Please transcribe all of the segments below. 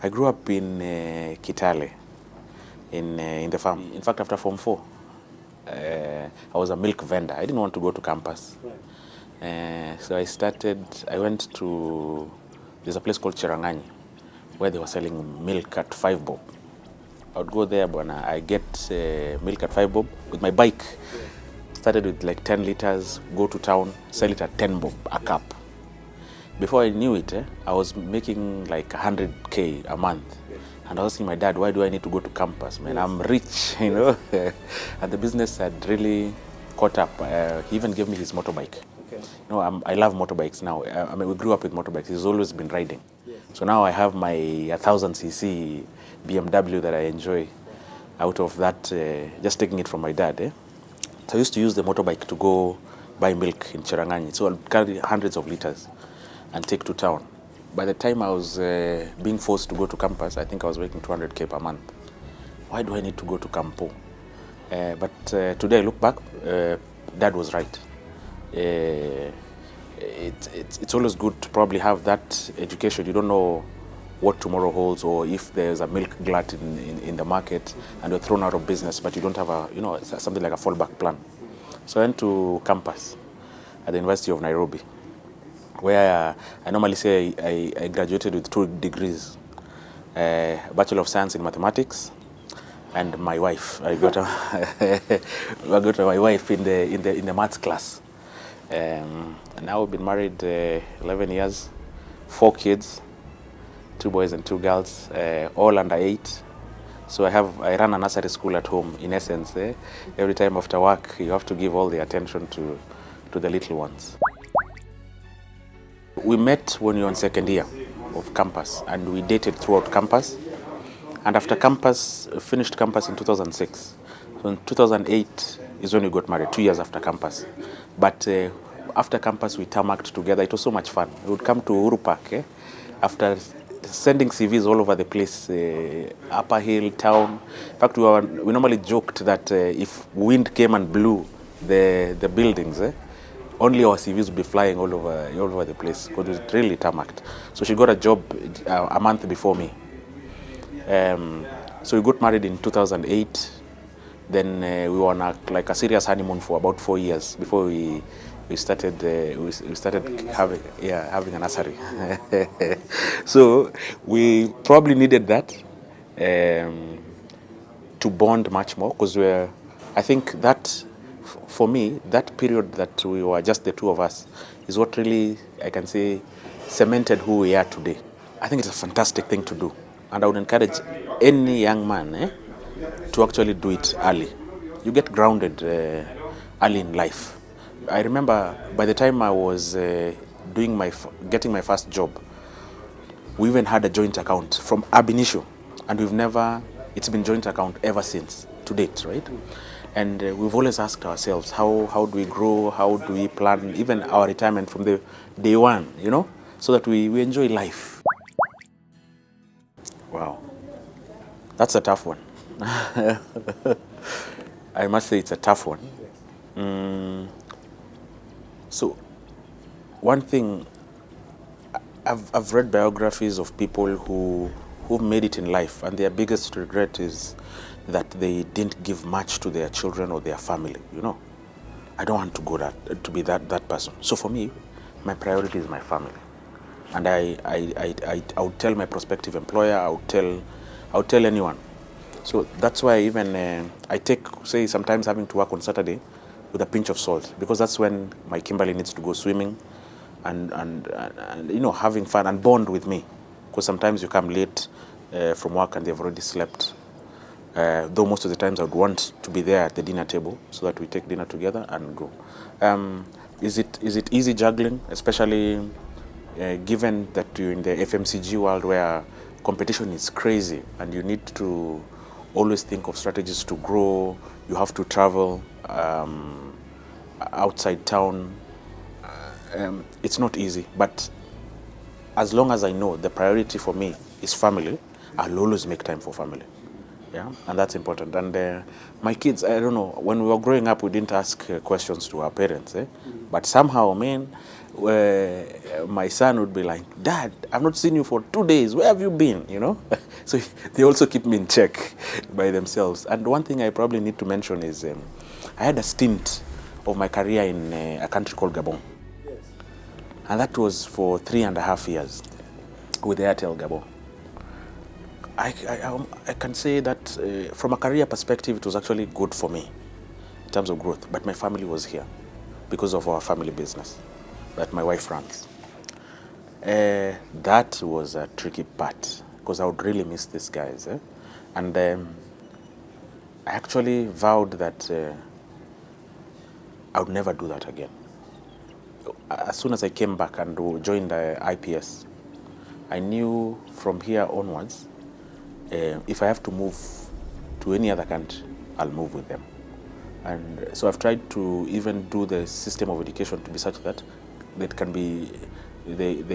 I grew up in Kitale, in the farm. In fact, after Form 4, I was a milk vendor. I didn't want to go to campus. So I went to, there's a place called Cherangani, where they were selling milk at 5 bob. I would go there, bwana. I get milk at 5 bob with my bike. Started with like 10 liters, go to town, sell it at 10 bob a cup. Before I knew it, I was making like 100K a month. And I was asking my dad, why do I need to go to campus, man? I'm rich, you know. And the business had really caught up. He even gave me his motorbike. Okay. You know, I love motorbikes now. I mean, we grew up with motorbikes. He's always been riding. Yes. So now I have my 1000cc BMW that I enjoy out of that, just taking it from my dad. So I used to use the motorbike to go buy milk in Cherangani. So I'll carry hundreds of liters and take to town. By the time I was being forced to go to campus, I think I was making 200K per month. Why do I need to go to Campo? But today I look back, Dad was right. It's always good to probably have that education. You don't know what tomorrow holds, or if there's a milk glut in the market and you're thrown out of business, but you don't have a, you know, something like a fallback plan. So I went to campus at the University of Nairobi, where I normally say I graduated with 2 degrees, Bachelor of Science in Mathematics, and my wife. I got my wife in the maths class. And now we've been married 11 years, 4 kids, 2 boys and 2 girls, all under 8. So I run a nursery school at home. In essence, every time after work, you have to give all the attention to the little ones. We met when we were on second year of campus, and we dated throughout campus. And after campus, finished campus in 2006. So in 2008 is when we got married, 2 years after campus. But after campus, we tarmacked together. It was so much fun. We would come to Uhuru Park, after sending CVs all over the place, Upper Hill, town. In fact, we normally joked that if wind came and blew the buildings, only our CVs would be flying all over the place, because it was really tarmacked. So she got a job a month before me. So we got married in 2008. Then we were on a serious honeymoon for about 4 years before we started having a nursery. So we probably needed that to bond much more, because I think that, for me, that period that we were just the 2 of us is what really, I can say, cemented who we are today. I think it's a fantastic thing to do. And I would encourage any young man to actually do it early. You get grounded early in life. I remember by the time I was getting my first job, we even had a joint account from ab initio, and it's been joint account ever since, to date, right? And we've always asked ourselves, how do we grow, how do we plan even our retirement from the day one, you know, so that we enjoy life. Wow, that's a tough one. I must say it's a tough one. So, one thing, I've read biographies of people who've made it in life, and their biggest regret is that they didn't give much to their children or their family, you know. I don't want to be that person. So for me, my priority is my family. And I would tell my prospective employer, I would tell anyone. So that's why even I take, say, sometimes having to work on Saturday with a pinch of salt, because that's when my Kimberly needs to go swimming and you know, having fun and bond with me. Because sometimes you come late from work and they've already slept. Though most of the times I would want to be there at the dinner table so that we take dinner together and go. Is it easy juggling, especially given that you're in the FMCG world where competition is crazy and you need to always think of strategies to grow, you have to travel outside town. It's not easy, but as long as I know the priority for me is family, I'll always make time for family. Yeah, and that's important. And my kids, I don't know, when we were growing up, we didn't ask questions to our parents, eh? But somehow, man, my son would be like, Dad, I've not seen you for 2 days. Where have you been? You know? So they also keep me in check by themselves. And one thing I probably need to mention is I had a stint of my career in a country called Gabon. And that was for 3.5 years with Airtel Gabon. I can say that from a career perspective, it was actually good for me in terms of growth. But my family was here because of our family business that my wife runs. That was a tricky part because I would really miss these guys. Eh? And I actually vowed that I would never do that again. As soon as I came back and joined IPS, I knew from here onwards, if I have to move to any other country, I'll move with them. And so I've tried to even do the system of education to be such that they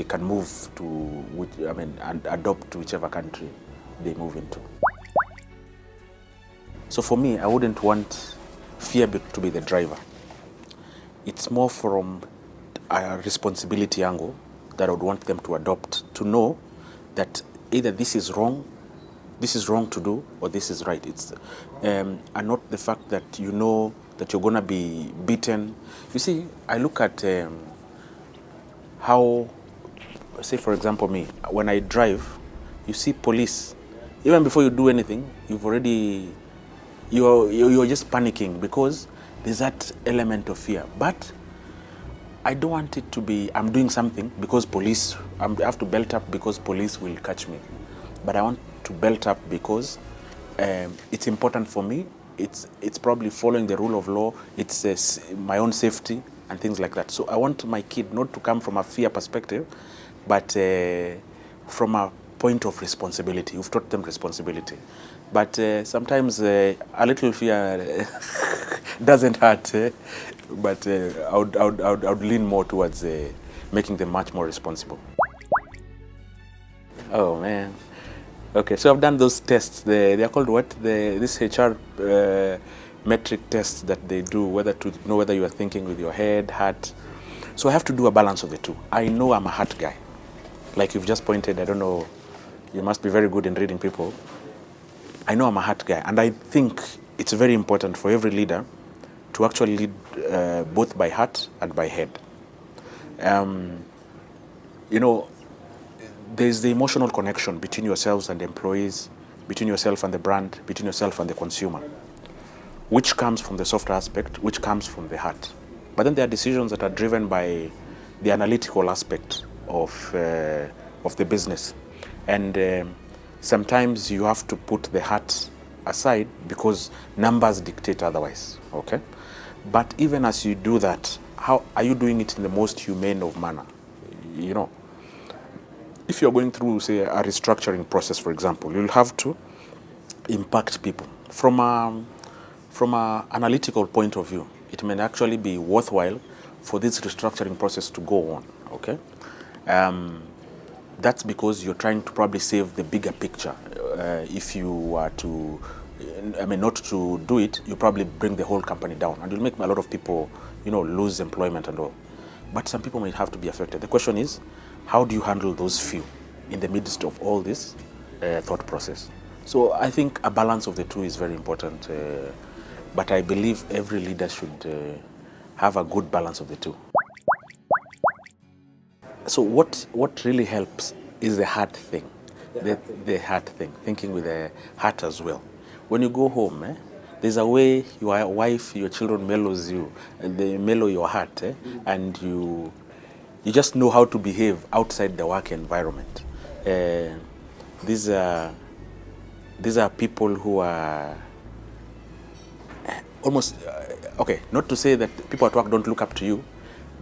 can move to, and adopt to whichever country they move into. So for me, I wouldn't want fear to be the driver. It's more from a responsibility angle that I would want them to adopt, to know that either this is wrong to do, or this is right. It's and not the fact that you know that you're gonna be beaten. You see, I look at how, say for example me, when I drive, you see police, even before you do anything, you're just panicking because there's that element of fear. But I don't want it to be, I'm doing something because I have to belt up because police will catch me. But I want to belt up because it's important for me. It's probably following the rule of law. It's my own safety and things like that. So I want my kid not to come from a fear perspective, but from a point of responsibility. You've taught them responsibility. But sometimes a little fear doesn't hurt. But I would lean more towards making them much more responsible. Oh man. Okay, so I've done those tests. They are called what? This HR metric tests that they do, whether to know whether you are thinking with your head, heart. So I have to do a balance of the two. I know I'm a heart guy. Like you've just pointed, I don't know, you must be very good in reading people. I know I'm a heart guy, and I think it's very important for every leader to actually lead both by heart and by head. You know, there's the emotional connection between yourselves and the employees, between yourself and the brand, between yourself and the consumer, which comes from the soft aspect, which comes from the heart. But then there are decisions that are driven by the analytical aspect of the business. And sometimes you have to put the heart aside because numbers dictate otherwise, okay? But even as you do that, how are you doing it in the most humane of manner? You know, if you're going through, say, a restructuring process, for example, you'll have to impact people. From an analytical point of view, it may actually be worthwhile for this restructuring process to go on, okay? That's because you're trying to probably save the bigger picture. If you were to, not to do it, you probably bring the whole company down, and you'll make a lot of people, lose employment and all. But some people might have to be affected. The question is, how do you handle those few in the midst of all this thought process? So I think a balance of the two is very important. But I believe every leader should have a good balance of the two. So what really helps is the heart thing. The heart thing, thinking with the heart as well. When you go home, there's a way your wife, your children mellows you, and they mellow your heart, and you just know how to behave outside the work environment. These are people who are almost okay. Not to say that people at work don't look up to you,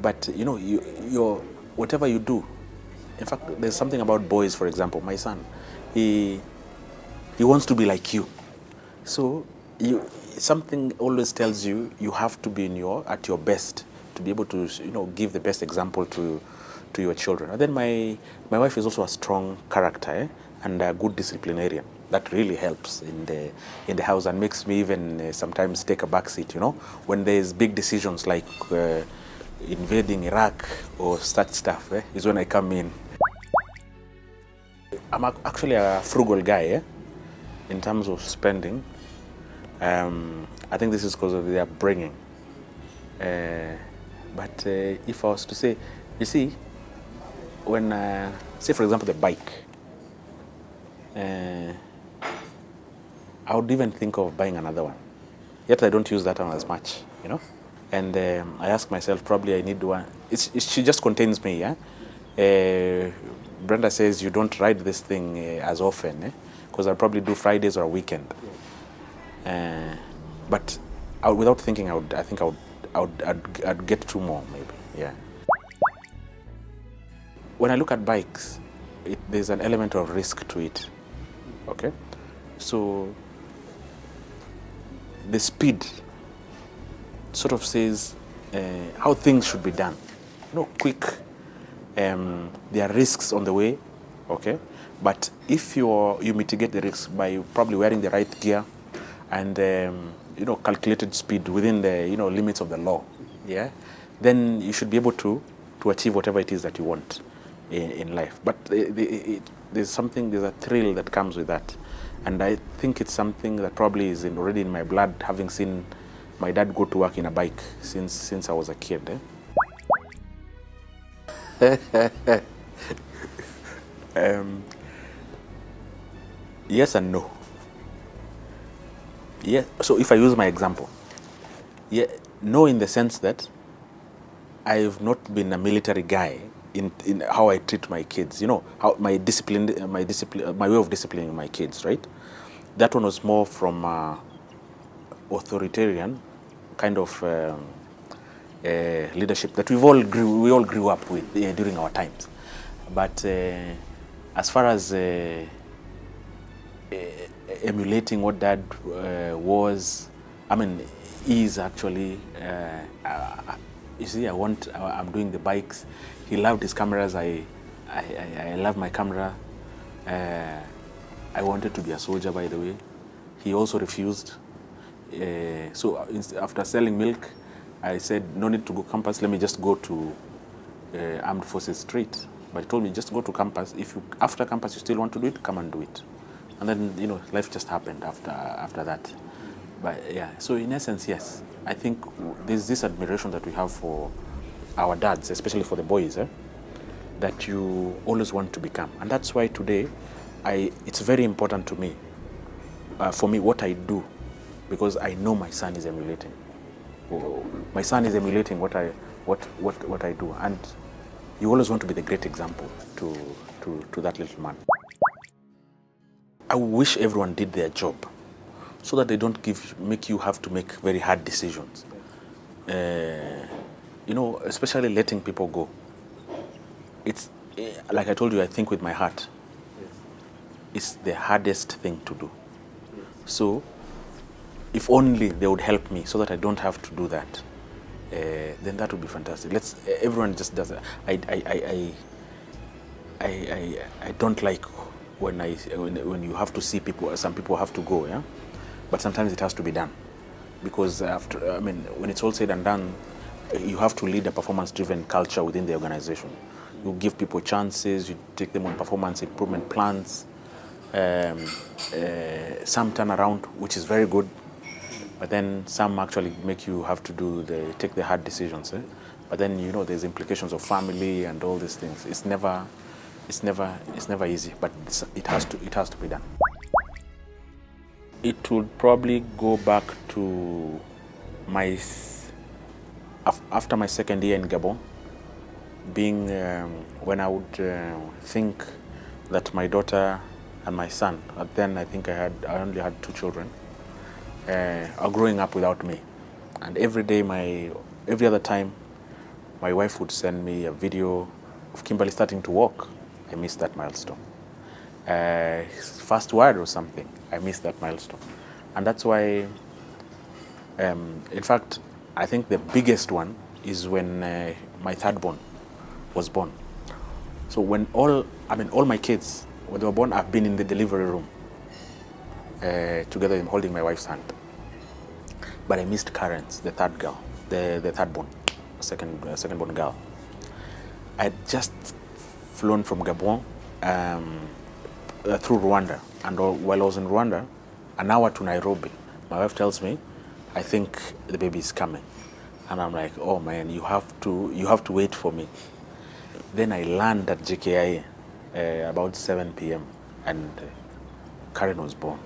but you're whatever you do. In fact, there's something about boys, for example. My son, he wants to be like you. So something always tells you you have to be at your best to be able to give the best example to your children. And then my wife is also a strong character and a good disciplinarian. That really helps in the house and makes me even sometimes take a back seat. When there's big decisions like invading Iraq or such stuff, is when I come in. I'm actually a frugal guy, in terms of spending. I think this is because of their upbringing. But if I was to say, you see, when, say for example, the bike, I would even think of buying another one. Yet I don't use that one as much, And I ask myself, probably I need one. She just contains me, Brenda says you don't ride this thing as often, because I'll probably do Fridays or a weekend. But without thinking, I'd get 2 more maybe, yeah. When I look at bikes, there's an element of risk to it, okay? So the speed sort of says how things should be done. Quick. There are risks on the way, okay? But if you mitigate the risks by probably wearing the right gear and calculated speed within the limits of the law, yeah, then you should be able to achieve whatever it is that you want in life. But there's a thrill that comes with that, and I think it's something that probably is already in my blood, having seen my dad go to work in a bike since I was a kid. Yes and no. Yeah. So if I use my example, no, in the sense that I've not been a military guy in how I treat my kids. How my way of disciplining my kids, right? That one was more from authoritarian kind of leadership that we all grew up with during our times. But as far as emulating what dad was, is actually, you see, I'm doing the bikes. He loved his cameras. I love my camera. I wanted to be a soldier, by the way. He also refused. So after selling milk, I said, no need to go campus. Let me just go to Armed Forces Street. But he told me, just go to campus. If after campus you still want to do it, come and do it. And then, life just happened after that. But yeah, so in essence, yes, I think there's this admiration that we have for our dads, especially for the boys, that you always want to become. And that's why today, it's very important to me, for me, what I do, because I know my son is emulating. My son is emulating what I do, and you always want to be the great example to that little man. I wish everyone did their job, so that they don't make you have to make very hard decisions. Especially letting people go. It's like I told you, I think with my heart. It's the hardest thing to do. So, if only they would help me so that I don't have to do that, then that would be fantastic. Everyone just does it. I don't like when you have to see people. Some people have to go, yeah. But sometimes it has to be done, because when it's all said and done, you have to lead a performance-driven culture within the organization. You give people chances. You take them on performance improvement plans. Some turn around, which is very good, but then some actually make you have to take the hard decisions. But then there's implications of family and all these things. It's never easy, but it has to be done. It would probably go back to after my second year in Gabon, being when I would think that my daughter and my son, but then I think I only had 2 children, are growing up without me. And every other time, my wife would send me a video of Kimberly starting to walk. I missed that milestone. First word or something, I missed that milestone. And that's why, in fact, I think the biggest one is when my third born was born. So when all my kids, when they were born, I've been in the delivery room. together with holding my wife's hand. But I missed Karen's, the third girl, the third born, second born girl. I had just flown from Gabon through Rwanda, and while I was in Rwanda, an hour to Nairobi, my wife tells me, I think the baby is coming. And I'm like, oh man, you have to wait for me. Then I land at JKIA about 7 p.m. and Karen was born.